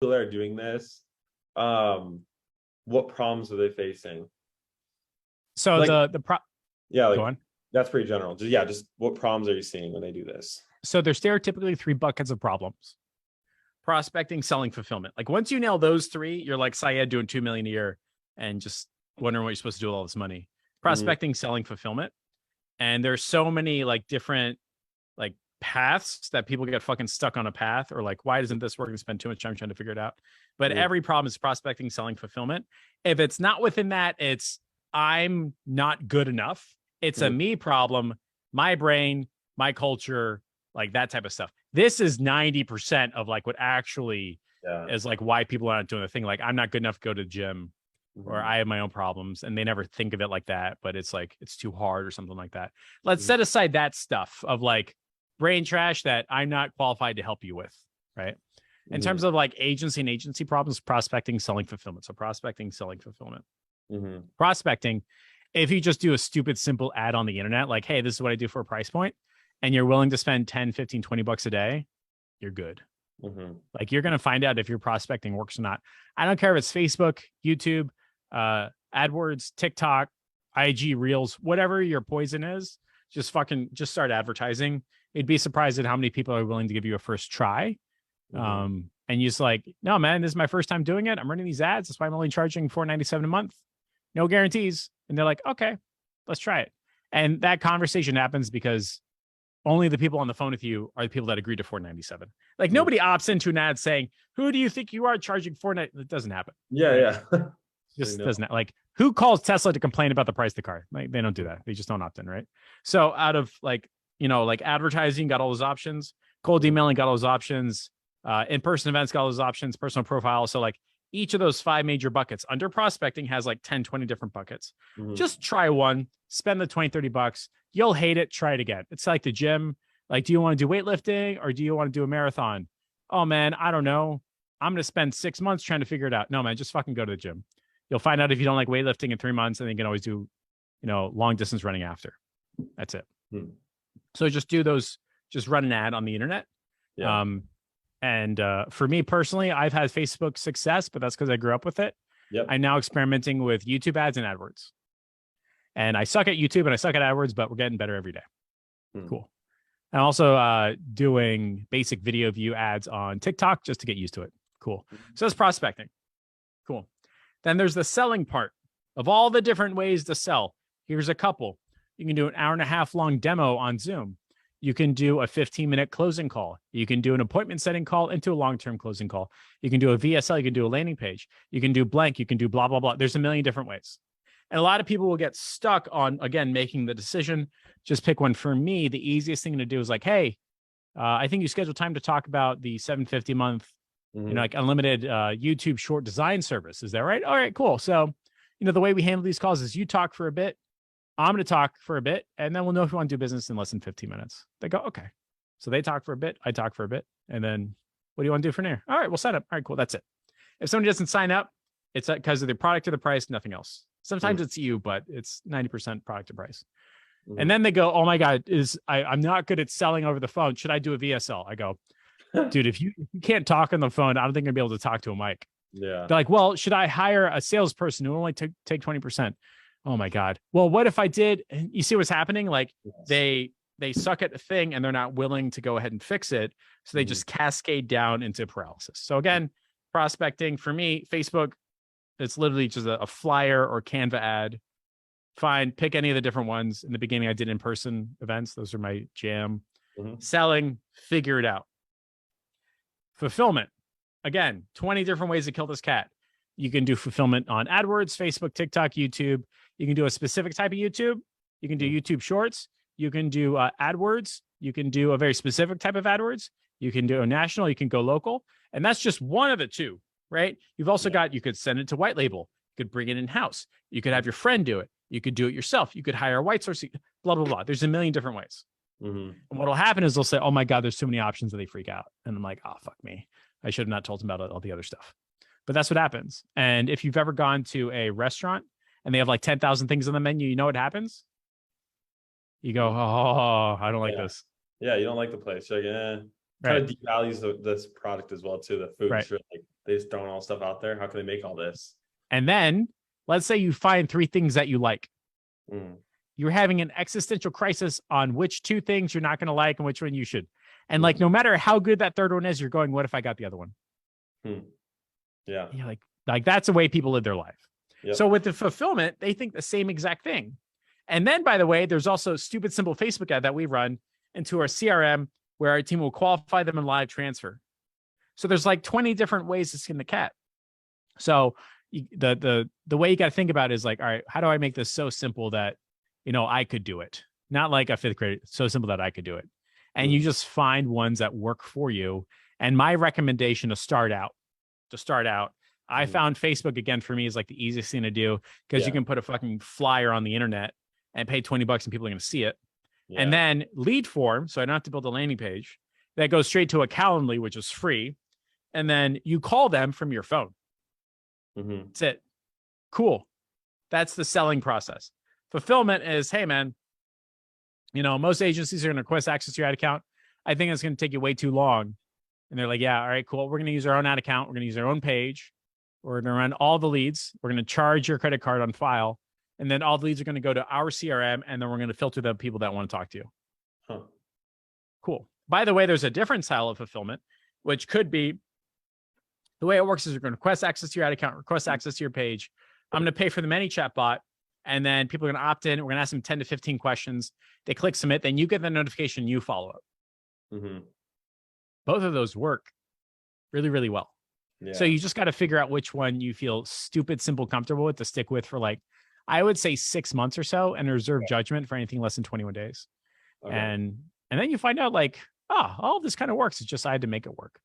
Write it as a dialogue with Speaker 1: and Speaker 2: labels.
Speaker 1: that are doing this, what problems are they facing?
Speaker 2: So
Speaker 1: Like, yeah,
Speaker 2: go
Speaker 1: like
Speaker 2: on.
Speaker 1: that's pretty general. Just what problems are you seeing when they do this?
Speaker 2: So there's stereotypically three buckets of problems: prospecting, selling, fulfillment. Like once you nail those three, you're like Syed doing 2 million a year and just wondering what you're supposed to do with all this money. Prospecting, selling, fulfillment. And there's so many like different like paths that people get fucking stuck on a path, or like, why doesn't this work, and spend too much time trying to figure it out? But every problem is prospecting, selling, fulfillment. If it's not within that, it's I'm not good enough. It's a me problem, my brain, my culture, like that type of stuff. This is 90% of like what actually is like why people aren't doing the thing. Like I'm not good enough to go to the gym, or I have my own problems, and they never think of it like that, but it's like it's too hard or something like that. Let's set aside that stuff of like brain trash that I'm not qualified to help you with, right? In terms of like agency and agency problems, prospecting, selling, fulfillment. So prospecting, selling, fulfillment. Prospecting, if you just do a stupid, simple ad on the internet, like, hey, this is what I do for a price point, and you're willing to spend 10, 15, 20 bucks a day, you're good. Like you're going to find out if your prospecting works or not. I don't care if it's Facebook, YouTube, AdWords, TikTok, IG Reels, whatever your poison is, just start advertising. You'd be surprised at how many people are willing to give you a first try. And you just like, no, man, this is my first time doing it. I'm running these ads. That's why I'm only charging $4.97 a month. No guarantees. And they're like, okay, let's try it. And that conversation happens because only the people on the phone with you are the people that agree to $4.97. Like nobody opts into an ad saying, who do you think you are charging $4.97? It doesn't happen.
Speaker 1: Yeah.
Speaker 2: Just doesn't, like, who calls Tesla to complain about the price of the car? Like they don't do that. They just don't opt in, right? So out of like, like advertising, got all those options, cold emailing, got all those options, in-person events, got all those options, personal profiles. So like each of those 5 major buckets under prospecting has like 10, 20 different buckets. Just try one, spend the 20, 30 bucks. You'll hate it. Try it again. It's like the gym. Like, do you want to do weightlifting or do you want to do a marathon? Oh man, I don't know. I'm going to spend 6 months trying to figure it out. No, man, just fucking go to the gym. You'll find out if you don't like weightlifting in 3 months, and then you can always do, long distance running after. That's it. So just do those, just run an ad on the internet. And for me personally, I've had Facebook success, but that's because I grew up with it. I'm now experimenting with YouTube ads and AdWords. And I suck at YouTube and I suck at AdWords, but we're getting better every day. Cool. I'm also doing basic video view ads on TikTok just to get used to it. Cool. So that's prospecting. Cool. Then there's the selling part of all the different ways to sell. Here's a couple. You can do an 1.5 hour long demo on Zoom. You can do a 15-minute closing call. You can do an appointment setting call into a long-term closing call. You can do a VSL. You can do a landing page. You can do blank. You can do blah, blah, blah. There's a million different ways. And a lot of people will get stuck on, again, making the decision. Just pick one. For me, the easiest thing to do is like, hey, I think you scheduled time to talk about the $750 a month, like unlimited YouTube short design service. Is that right? All right, cool. So, the way we handle these calls is you talk for a bit. I'm going to talk for a bit, and then we'll know if we want to do business in less than 15 minutes. They go, okay. So they talk for a bit. I talk for a bit. And then what do you want to do from there? All right, we'll sign up. All right, cool. That's it. If somebody doesn't sign up, it's because of the product or the price, nothing else. Sometimes it's you, but it's 90% product or price. And then they go, oh my God, I'm not good at selling over the phone. Should I do a VSL? I go, dude, if you can't talk on the phone, I don't think I'll be able to talk to a mic.
Speaker 1: Yeah.
Speaker 2: They're like, well, should I hire a salesperson who will only take 20%? Oh my God. Well, what if I did? You see what's happening? Like they suck at the thing and they're not willing to go ahead and fix it. So they just cascade down into paralysis. So again, prospecting for me, Facebook, it's literally just a flyer or Canva ad. Fine. Pick any of the different ones. In the beginning, I did in-person events. Those are my jam. Selling, figure it out. Fulfillment. Again, 20 different ways to kill this cat. You can do fulfillment on AdWords, Facebook, TikTok, YouTube. You can do a specific type of YouTube. You can do YouTube Shorts. You can do AdWords. You can do a very specific type of AdWords. You can do a national. You can go local. And that's just one of the two, right? You've also got, you could send it to white label. You could bring it in-house. You could have your friend do it. You could do it yourself. You could hire a white source, blah, blah, blah. There's a million different ways. And what will happen is they'll say, oh my God, there's too many options, and they freak out. And I'm like, oh, fuck me. I should have not told them about all the other stuff. But that's what happens. And if you've ever gone to a restaurant and they have like 10,000 things on the menu, you know what happens? You go, oh, I don't like this.
Speaker 1: Yeah, you don't like the place. You're like, kind of devalues this product as well too. The food is really They just throwing all stuff out there. How can they make all this?
Speaker 2: And then let's say you find 3 things that you like.
Speaker 1: Mm.
Speaker 2: You're having an existential crisis on which 2 things you're not going to like and which one you should. And like, no matter how good that third one is, you're going, what if I got the other one?
Speaker 1: Yeah.
Speaker 2: You're like that's the way people live their life.
Speaker 1: Yep.
Speaker 2: So with the fulfillment, they think the same exact thing. And then, by the way, there's also a stupid simple Facebook ad that we run into our CRM where our team will qualify them in live transfer. So there's like 20 different ways to skin the cat. So the way you got to think about it is like, all right, how do I make this so simple that, I could do it? Not like a 5th grade, so simple that I could do it. And you just find ones that work for you. And my recommendation to start out, I found Facebook again for me is like the easiest thing to do because you can put a fucking flyer on the internet and pay $20 and people are going to see it. Yeah. And then lead form. So I don't have to build a landing page that goes straight to a Calendly, which is free. And then you call them from your phone. That's it. Cool. That's the selling process. Fulfillment is, hey man, most agencies are going to request access to your ad account. I think it's going to take you way too long. And they're like, yeah, all right, cool. We're going to use our own ad account. We're going to use our own page. We're going to run all the leads. We're going to charge your credit card on file. And then all the leads are going to go to our CRM. And then we're going to filter the people that want to talk to you.
Speaker 1: Huh.
Speaker 2: Cool. By the way, there's a different style of fulfillment, which could be the way it works is we're going to request access to your ad account, request access to your page. I'm going to pay for the ManyChat bot. And then people are going to opt in. We're going to ask them 10 to 15 questions. They click submit. Then you get the notification. You follow up. Both of those work really, really well. Yeah. So you just got to figure out which one you feel stupid, simple, comfortable with to stick with for like, I would say 6 months or so and reserve judgment for anything less than 21 days. Okay. And then you find out like, all of this kind of works. It's just I had to make it work.